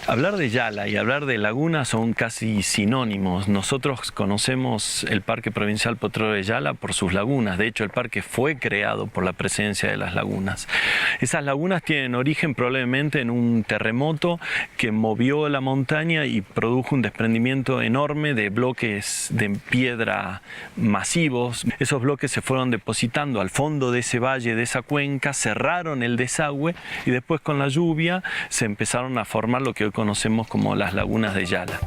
Hablar de Yala y hablar de lagunas son casi sinónimos. Nosotros conocemos el Parque Provincial Potrero de Yala por sus lagunas. De hecho, el parque fue creado por la presencia de las lagunas. Esas lagunas tienen origen probablemente en un terremoto que movió la montaña y produjo un desprendimiento enorme de bloques de piedra masivos. Esos bloques se fueron depositando al fondo de ese valle, de esa cuenca, cerraron el desagüe y después con la lluvia se empezaron a formar lo que hoy conocemos como las lagunas de Yala.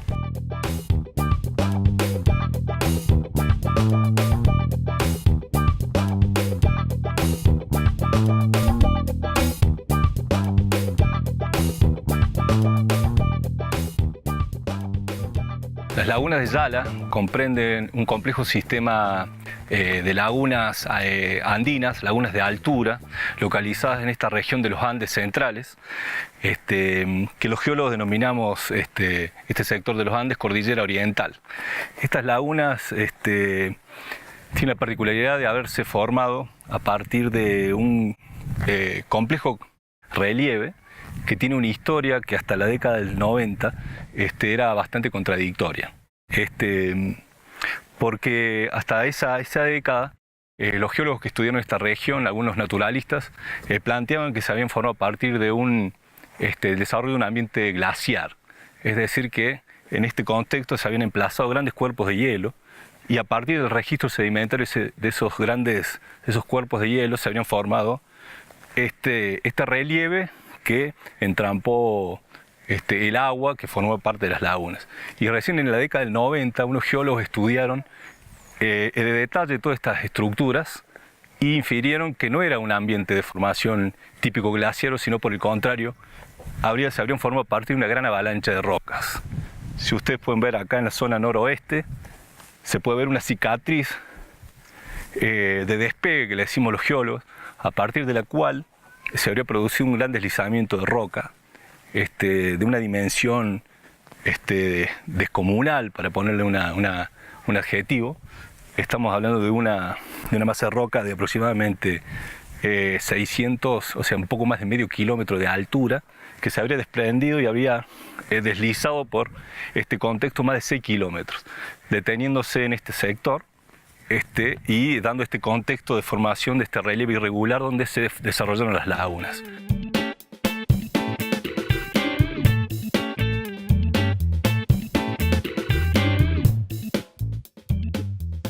Las lagunas de Yala comprenden un complejo sistema de lagunas andinas, lagunas de altura, localizadas en esta región de los Andes centrales, que los geólogos denominamos este sector de los Andes Cordillera Oriental. Estas lagunas tienen la particularidad de haberse formado a partir de un complejo relieve que tiene una historia que hasta la década del 90 era bastante contradictoria. Porque hasta esa década los geólogos que estudiaron esta región, algunos naturalistas, planteaban que se habían formado a partir de el desarrollo de un ambiente glaciar. Es decir, que en este contexto se habían emplazado grandes cuerpos de hielo y a partir del registro sedimentario de esos cuerpos de hielo se habían formado este relieve que entrampó el agua que formó parte de las lagunas. Y recién en la década del 90 unos geólogos estudiaron de detalle todas estas estructuras y infirieron que no era un ambiente de formación típico glaciero, sino por el contrario, se habrían formado a partir de una gran avalancha de rocas. Si ustedes pueden ver acá en la zona noroeste, se puede ver una cicatriz de despegue que le decimos los geólogos, a partir de la cual se habría producido un gran deslizamiento de roca, de una dimensión descomunal, para ponerle un adjetivo. Estamos hablando de una masa de roca de aproximadamente 600, o sea, un poco más de medio kilómetro de altura, que se habría desprendido y habría deslizado por este contexto más de 6 kilómetros, deteniéndose en este sector y dando este contexto de formación de este relieve irregular donde se desarrollaron las lagunas.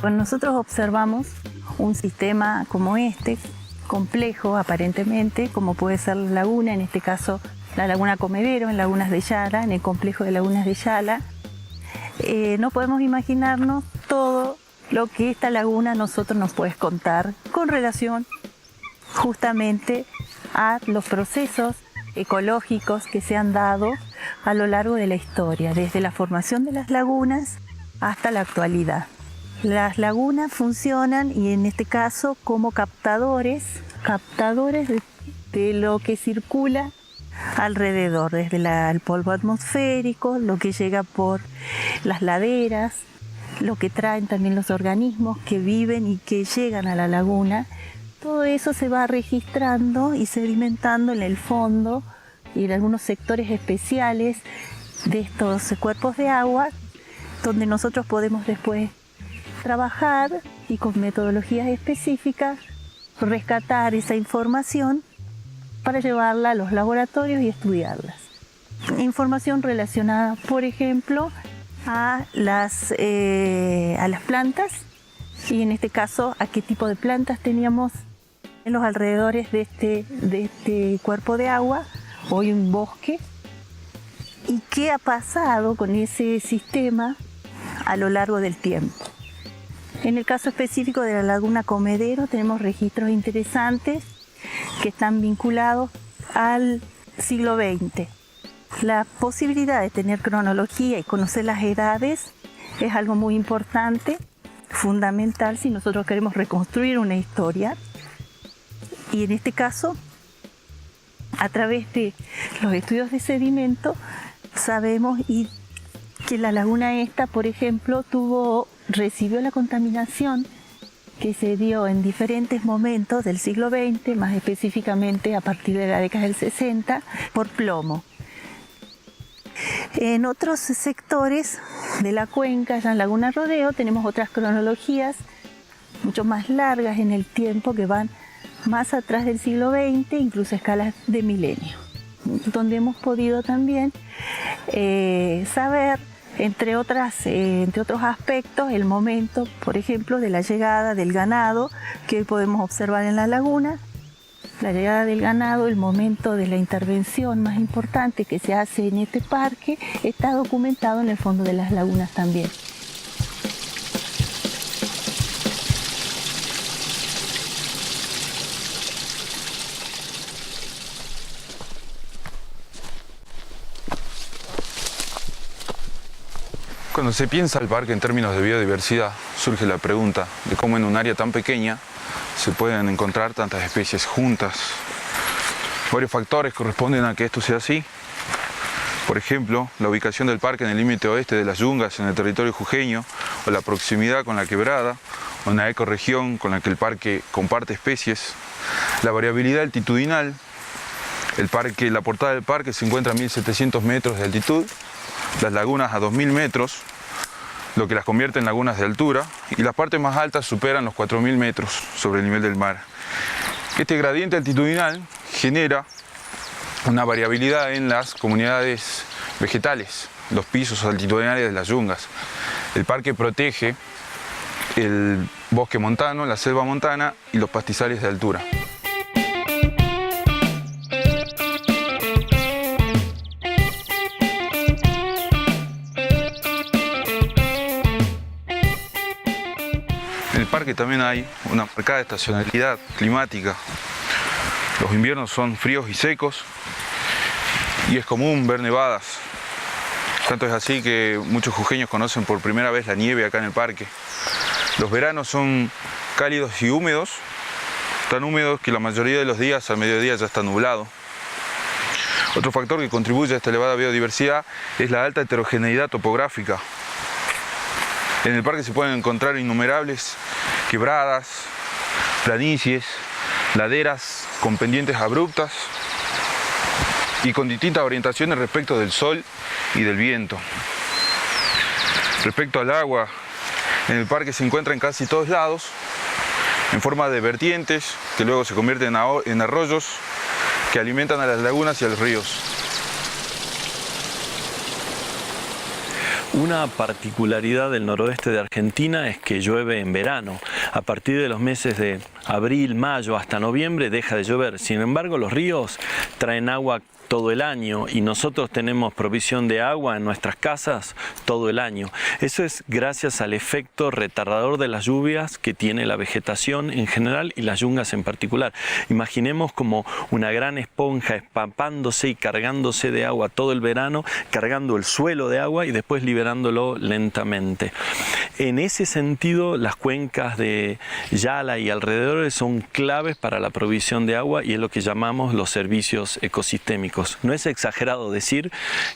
Cuando nosotros observamos un sistema como este, complejo aparentemente, como puede ser la laguna, en este caso la laguna Comedero, en Lagunas de Yala, en el complejo de Lagunas de Yala, no podemos imaginarnos todo lo que esta laguna a nosotros nos puede contar con relación justamente a los procesos ecológicos que se han dado a lo largo de la historia, desde la formación de las lagunas hasta la actualidad. Las lagunas funcionan, y en este caso, como captadores de lo que circula alrededor, desde el polvo atmosférico, lo que llega por las laderas, lo que traen también los organismos que viven y que llegan a la laguna. Todo eso se va registrando y sedimentando en el fondo y en algunos sectores especiales de estos cuerpos de agua, donde nosotros podemos después trabajar y con metodologías específicas rescatar esa información para llevarla a los laboratorios y estudiarlas. Información relacionada, por ejemplo, a las plantas y en este caso a qué tipo de plantas teníamos en los alrededores de este cuerpo de agua, hoy un bosque, y qué ha pasado con ese sistema a lo largo del tiempo. En el caso específico de la laguna Comedero tenemos registros interesantes que están vinculados al siglo XX. La posibilidad de tener cronología y conocer las edades es algo muy importante, fundamental si nosotros queremos reconstruir una historia. Y en este caso, a través de los estudios de sedimento, sabemos que la laguna esta, por ejemplo, recibió la contaminación que se dio en diferentes momentos del siglo XX, más específicamente a partir de la década del 60, por plomo. En otros sectores de la cuenca, ya en Laguna Rodeo, tenemos otras cronologías mucho más largas en el tiempo que van más atrás del siglo XX, incluso a escalas de milenio, donde hemos podido también saber, entre otros aspectos, el momento, por ejemplo, de la llegada del ganado que hoy podemos observar en la laguna. La llegada del ganado, el momento de la intervención más importante que se hace en este parque, está documentado en el fondo de las lagunas también. Cuando se piensa el parque en términos de biodiversidad, surge la pregunta de cómo en un área tan pequeña se pueden encontrar tantas especies juntas. Varios factores corresponden a que esto sea así. Por ejemplo, la ubicación del parque en el límite oeste de las Yungas, en el territorio jujeño, o la proximidad con la quebrada, o una ecorregión con la que el parque comparte especies. La variabilidad altitudinal. La portada del parque se encuentra a 1.700 metros de altitud, las lagunas a 2.000 metros, lo que las convierte en lagunas de altura, y las partes más altas superan los 4.000 metros sobre el nivel del mar. Este gradiente altitudinal genera una variabilidad en las comunidades vegetales, los pisos altitudinales de las yungas. El parque protege el bosque montano, la selva montana y los pastizales de altura. En el parque también hay una marcada estacionalidad climática. Los inviernos son fríos y secos y es común ver nevadas. Tanto es así que muchos jujeños conocen por primera vez la nieve acá en el parque. Los veranos son cálidos y húmedos, tan húmedos que la mayoría de los días al mediodía ya está nublado. Otro factor que contribuye a esta elevada biodiversidad es la alta heterogeneidad topográfica. En el parque se pueden encontrar innumerables quebradas, planicies, laderas con pendientes abruptas y con distintas orientaciones respecto del sol y del viento. Respecto al agua, en el parque se encuentra en casi todos lados, en forma de vertientes que luego se convierten en arroyos que alimentan a las lagunas y a los ríos. Una particularidad del noroeste de Argentina es que llueve en verano. A partir de los meses de abril, mayo hasta noviembre deja de llover. Sin embargo, los ríos traen agua todo el año y nosotros tenemos provisión de agua en nuestras casas todo el año. Eso es gracias al efecto retardador de las lluvias que tiene la vegetación en general y las yungas en particular. Imaginemos como una gran esponja espapándose y cargándose de agua todo el verano, cargando el suelo de agua y después liberándolo lentamente. En ese sentido, las cuencas de Yala y alrededores son claves para la provisión de agua y es lo que llamamos los servicios ecosistémicos. No es exagerado decir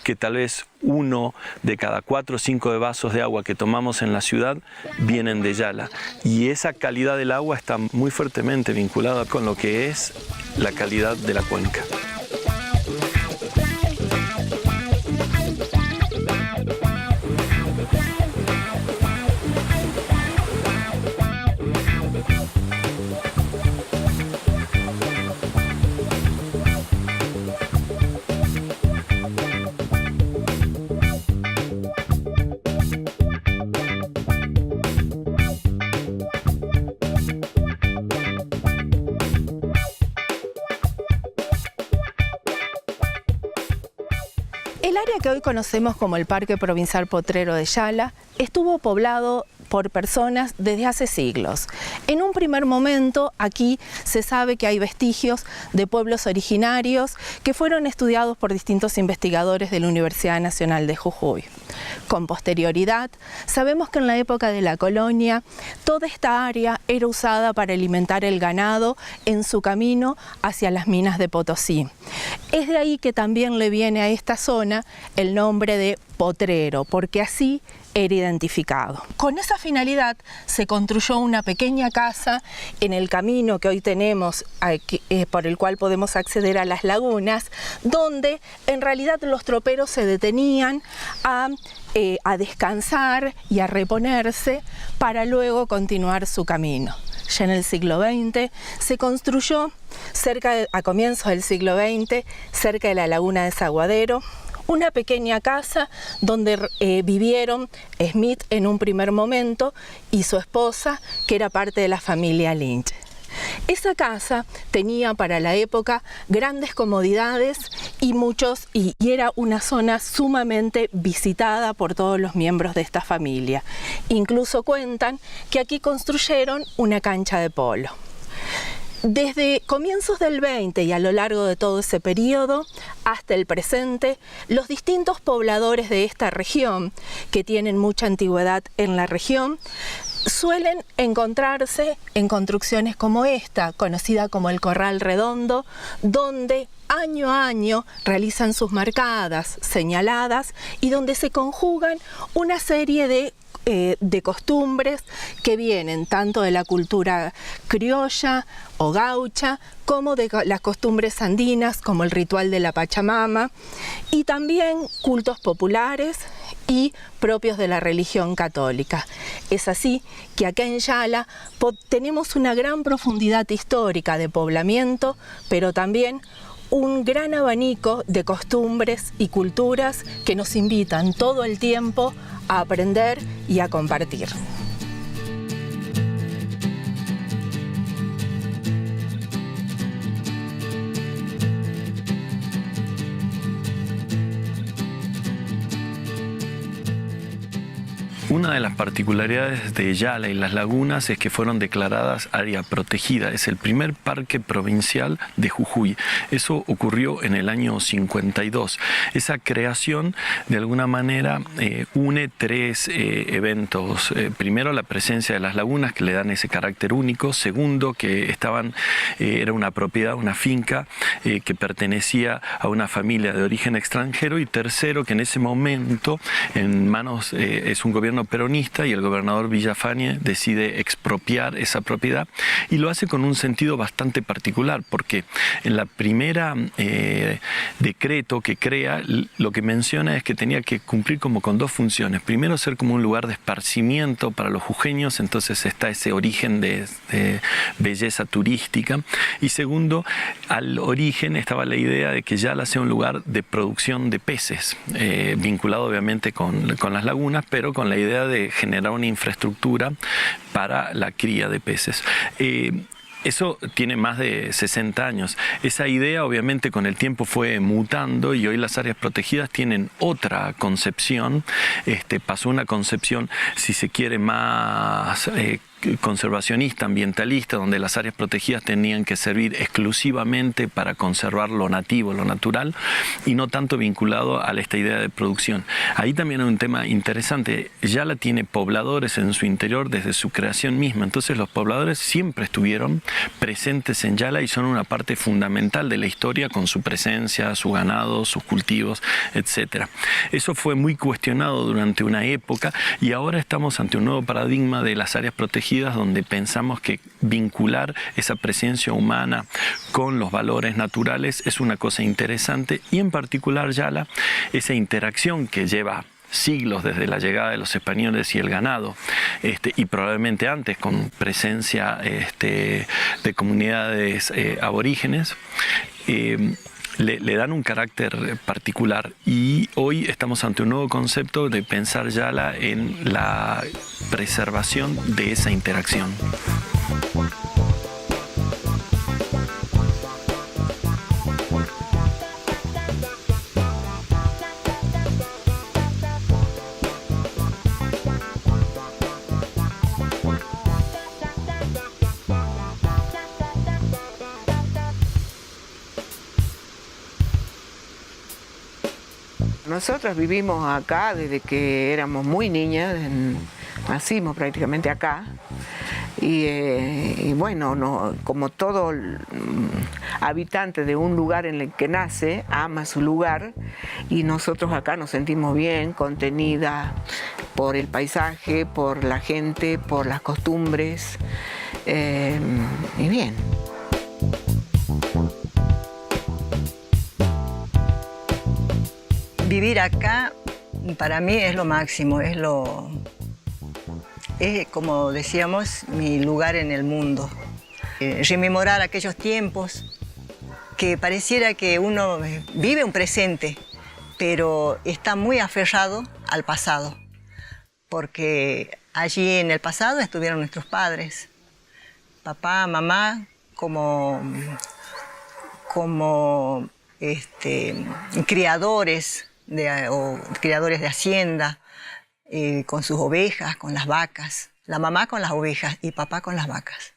que tal vez 1 de cada 4 o 5 vasos de agua que tomamos en la ciudad vienen de Yala. Y esa calidad del agua está muy fuertemente vinculada con lo que es la calidad de la cuenca. que hoy conocemos como el Parque Provincial Potrero de Yala estuvo poblado por personas desde hace siglos. En un primer momento, aquí se sabe que hay vestigios de pueblos originarios que fueron estudiados por distintos investigadores de la Universidad Nacional de Jujuy. Con posterioridad, sabemos que en la época de la colonia, toda esta área era usada para alimentar el ganado en su camino hacia las minas de Potosí. Es de ahí que también le viene a esta zona el nombre de Potrero, porque así era identificado. Con esa finalidad se construyó una pequeña casa en el camino que hoy tenemos, por el cual podemos acceder a las lagunas, donde en realidad los troperos se detenían a descansar y a reponerse para luego continuar su camino. Ya en el siglo XX se construyó a comienzos del siglo XX, cerca de la laguna de Saguadero, una pequeña casa donde vivieron Smith en un primer momento y su esposa, que era parte de la familia Lynch. Esa casa tenía para la época grandes comodidades y era una zona sumamente visitada por todos los miembros de esta familia. Incluso cuentan que aquí construyeron una cancha de polo. Desde comienzos del 20 y a lo largo de todo ese periodo hasta el presente, los distintos pobladores de esta región, que tienen mucha antigüedad en la región, suelen encontrarse en construcciones como esta, conocida como el Corral Redondo, donde año a año realizan sus marcadas, señaladas, y donde se conjugan una serie de costumbres que vienen tanto de la cultura criolla o gaucha como de las costumbres andinas, como el ritual de la Pachamama, y también cultos populares y propios de la religión católica. Es así que acá en Yala tenemos una gran profundidad histórica de poblamiento, pero también un gran abanico de costumbres y culturas que nos invitan todo el tiempo a aprender y a compartir. Una de las particularidades de Yala y las lagunas es que fueron declaradas área protegida. Es el primer parque provincial de Jujuy. Eso ocurrió en el año 52. Esa creación, de alguna manera, une tres eventos. Primero, la presencia de las lagunas, que le dan ese carácter único. Segundo, que era una propiedad, una finca, que pertenecía a una familia de origen extranjero. Y tercero, que en ese momento, en manos, es un gobierno peronista y el gobernador Villafañe decide expropiar esa propiedad y lo hace con un sentido bastante particular, porque en la primera decreto que crea, lo que menciona es que tenía que cumplir como con dos funciones. Primero, ser como un lugar de esparcimiento para los jujeños, entonces está ese origen de belleza turística, y segundo, al origen estaba la idea de que Yala sea un lugar de producción de peces, vinculado obviamente con las lagunas, pero con la idea de generar una infraestructura para la cría de peces. Eso tiene más de 60 años. Esa idea obviamente con el tiempo fue mutando y hoy las áreas protegidas tienen otra concepción. Pasó una concepción, si se quiere, más conservacionista, ambientalista, donde las áreas protegidas tenían que servir exclusivamente para conservar lo nativo, lo natural, y no tanto vinculado a esta idea de producción. Ahí también hay un tema interesante. Yala tiene pobladores en su interior desde su creación misma, entonces los pobladores siempre estuvieron presentes en Yala y son una parte fundamental de la historia con su presencia, su ganado, sus cultivos, etc. Eso fue muy cuestionado durante una época y ahora estamos ante un nuevo paradigma de las áreas protegidas, donde pensamos que vincular esa presencia humana con los valores naturales es una cosa interesante, y en particular Yala, esa interacción que lleva siglos desde la llegada de los españoles y el ganado, y probablemente antes con presencia de comunidades aborígenes, le dan un carácter particular, y hoy estamos ante un nuevo concepto de pensar Yala en la preservación de esa interacción. nosotros vivimos acá desde que éramos muy niñas, nacimos prácticamente acá. Y bueno, como todo habitante de un lugar en el que nace, ama su lugar, y nosotros acá nos sentimos bien, contenida por el paisaje, por la gente, por las costumbres, y bien. Vivir acá para mí es lo máximo, es como decíamos, mi lugar en el mundo. Rememorar aquellos tiempos que pareciera que uno vive un presente, pero está muy aferrado al pasado, porque allí en el pasado estuvieron nuestros padres, papá, mamá, como criadores criadores de hacienda, con sus ovejas, con las vacas, la mamá con las ovejas y papá con las vacas.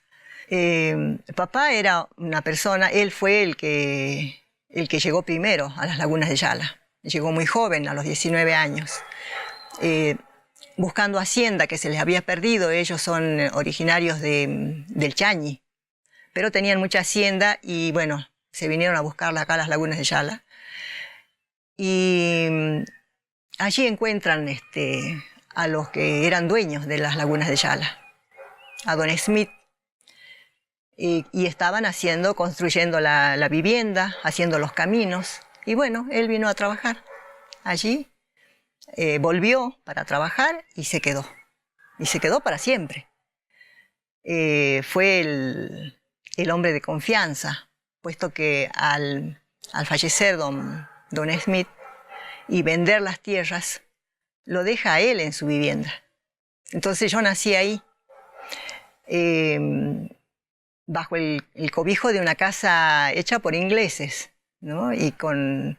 Papá era una persona, él fue el que llegó primero a las lagunas de Yala. Llegó muy joven, a los 19 años, buscando hacienda que se les había perdido. Ellos son originarios del Chañi, pero tenían mucha hacienda y bueno, se vinieron a buscarla acá a las lagunas de Yala. Y allí encuentran a los que eran dueños de las lagunas de Yala, a don Smith, y estaban construyendo la vivienda, haciendo los caminos, y bueno, él vino a trabajar allí, volvió para trabajar y se quedó para siempre. Fue el hombre de confianza, puesto que al fallecer don Smith y vender las tierras, lo deja a él en su vivienda. Entonces yo nací ahí, bajo el cobijo de una casa hecha por ingleses, ¿no? Y con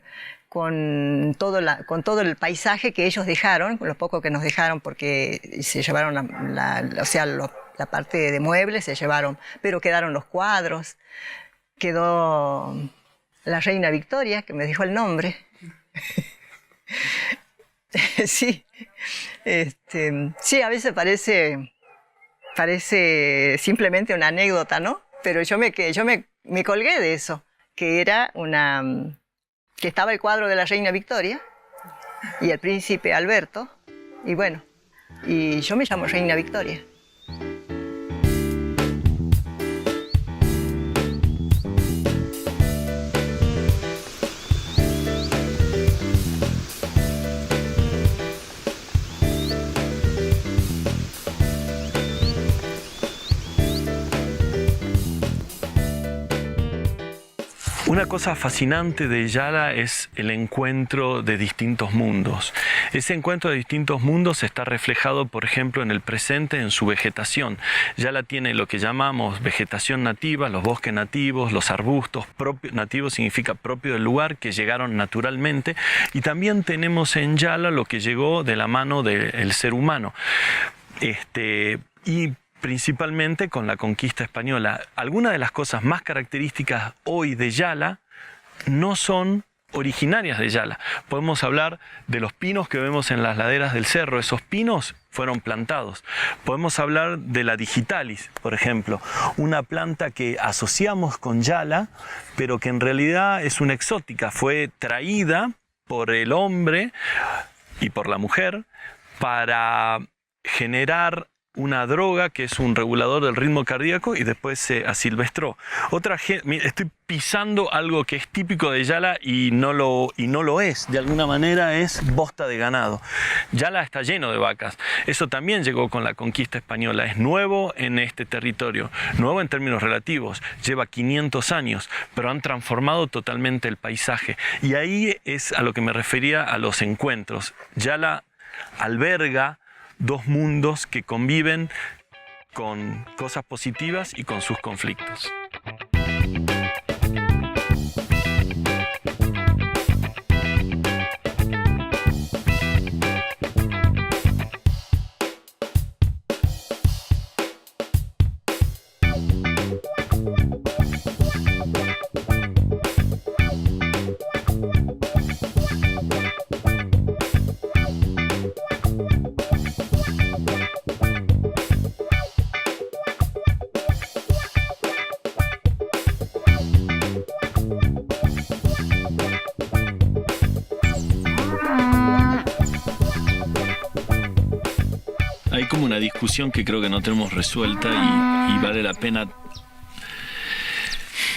todo el paisaje que ellos dejaron, con lo poco que nos dejaron, porque se llevaron la parte de muebles, se llevaron, pero quedaron los cuadros, quedó la reina Victoria, que me dijo el nombre. Sí, sí, a veces parece simplemente una anécdota, ¿no? Pero yo me colgué de eso, que estaba el cuadro de la reina Victoria y el príncipe Alberto, y bueno, y yo me llamo Reina Victoria. Una cosa fascinante de Yala es el encuentro de distintos mundos. Ese encuentro de distintos mundos está reflejado, por ejemplo, en el presente, en su vegetación. Yala tiene lo que llamamos vegetación nativa, los bosques nativos, los arbustos. Nativo significa propio del lugar, que llegaron naturalmente. Y también tenemos en Yala lo que llegó de la mano del ser humano. Y principalmente con la conquista española. Algunas de las cosas más características hoy de Yala no son originarias de Yala. Podemos hablar de los pinos que vemos en las laderas del cerro. Esos pinos fueron plantados. Podemos hablar de la digitalis, por ejemplo, una planta que asociamos con Yala, pero que en realidad es una exótica. Fue traída por el hombre y por la mujer para generar una droga que es un regulador del ritmo cardíaco y después se asilvestró. Estoy pisando algo que es típico de Yala y no lo es. De alguna manera es bosta de ganado. Yala está lleno de vacas. Eso también llegó con la conquista española. Es nuevo en este territorio. Nuevo en términos relativos. Lleva 500 años, pero han transformado totalmente el paisaje. Y ahí es a lo que me refería a los encuentros. Yala alberga dos mundos que conviven con cosas positivas y con sus conflictos. Hay como una discusión que creo que no tenemos resuelta y vale la pena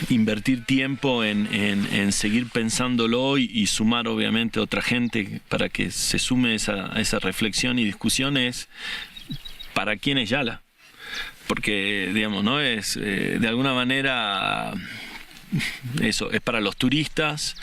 invertir tiempo en seguir pensándolo y sumar obviamente otra gente para que se sume a esa reflexión y discusión. Es ¿para quién es Yala? Porque, digamos, ¿no? Es de alguna manera eso, es para los turistas,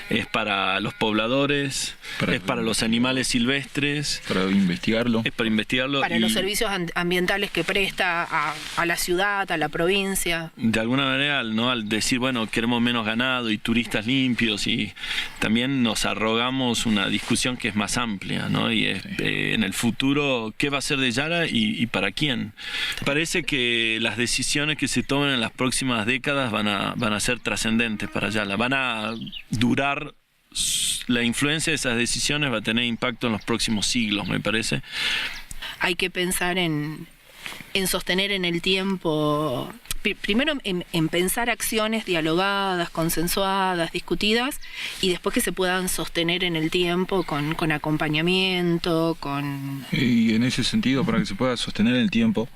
es para los pobladores, es para los animales silvestres. Para investigarlo. Es para investigarlo. Para los servicios ambientales que presta a la ciudad, a la provincia. De alguna manera, ¿no? Al decir, bueno, queremos menos ganado y turistas limpios, y también nos arrogamos una discusión que es más amplia, ¿no? Y es, en el futuro, ¿qué va a ser de Yala y para quién? Parece que las decisiones que se tomen en las próximas décadas van a ser trascendentes para Yala, van a durar. La influencia de esas decisiones va a tener impacto en los próximos siglos, me parece. Hay que pensar en sostener en el tiempo, primero en pensar acciones dialogadas, consensuadas, discutidas, y después que se puedan sostener en el tiempo con acompañamiento, con... Y en ese sentido, para que se pueda sostener en el tiempo,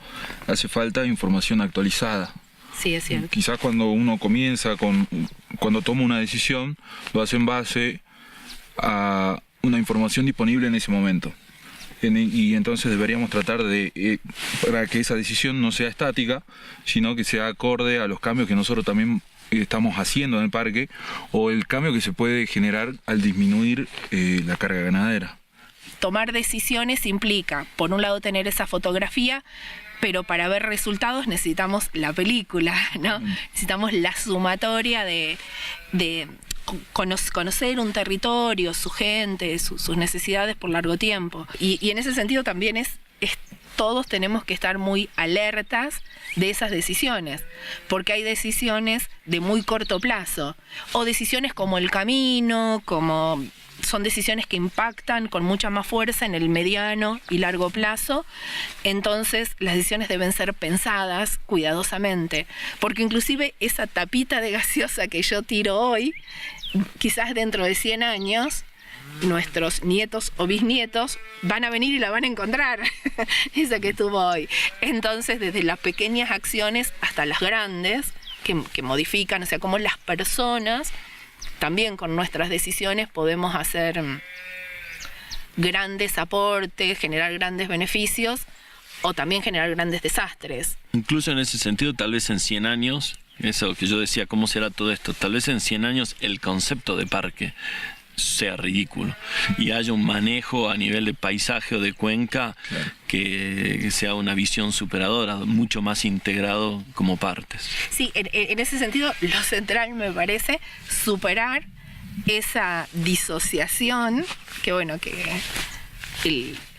hace falta información actualizada. Sí, es cierto. Quizás cuando uno comienza, cuando toma una decisión, lo hace en base a una información disponible en ese momento. Y entonces deberíamos tratar de, para que esa decisión no sea estática, sino que sea acorde a los cambios que nosotros también estamos haciendo en el parque, o el cambio que se puede generar al disminuir la carga ganadera. Tomar decisiones implica, por un lado, tener esa fotografía, pero para ver resultados necesitamos la película, ¿no? Necesitamos la sumatoria de conocer un territorio, su gente, sus necesidades por largo tiempo. Y en ese sentido también todos tenemos que estar muy alertas de esas decisiones, porque hay decisiones de muy corto plazo, o decisiones como el camino, son decisiones que impactan con mucha más fuerza en el mediano y largo plazo. Entonces las decisiones deben ser pensadas cuidadosamente, porque inclusive esa tapita de gaseosa que yo tiro hoy, quizás dentro de 100 años nuestros nietos o bisnietos van a venir y la van a encontrar, esa que estuvo hoy. Entonces, desde las pequeñas acciones hasta las grandes que modifican, o sea, cómo las personas también con nuestras decisiones podemos hacer grandes aportes, generar grandes beneficios, o también generar grandes desastres. Incluso en ese sentido, tal vez en 100 años, eso que yo decía, ¿cómo será todo esto? Tal vez en 100 años el concepto de parque sea ridículo y haya un manejo a nivel de paisaje o de cuenca, claro, que sea una visión superadora, mucho más integrado como partes. Sí, en ese sentido, lo central me parece superar esa disociación, que bueno, que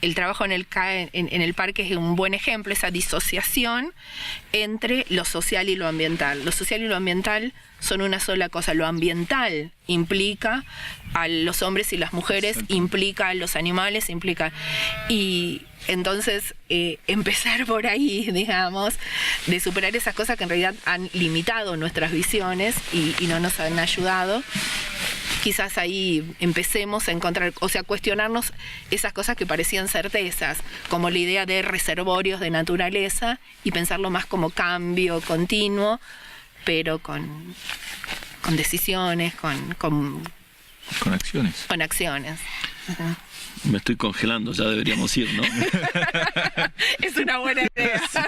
el trabajo en el parque es un buen ejemplo, esa disociación entre lo social y lo ambiental. Lo social y lo ambiental son una sola cosa. Lo ambiental implica a los hombres y las mujeres, implica a los animales, implica... Y entonces empezar por ahí, digamos, de superar esas cosas que en realidad han limitado nuestras visiones y no nos han ayudado. Quizás ahí empecemos a encontrar, o sea, cuestionarnos esas cosas que parecían certezas, como la idea de reservorios de naturaleza, y pensarlo más como cambio continuo, pero con decisiones, con acciones. Con acciones. Uh-huh. Me estoy congelando, ya deberíamos ir, ¿no? Es una buena idea. Sí.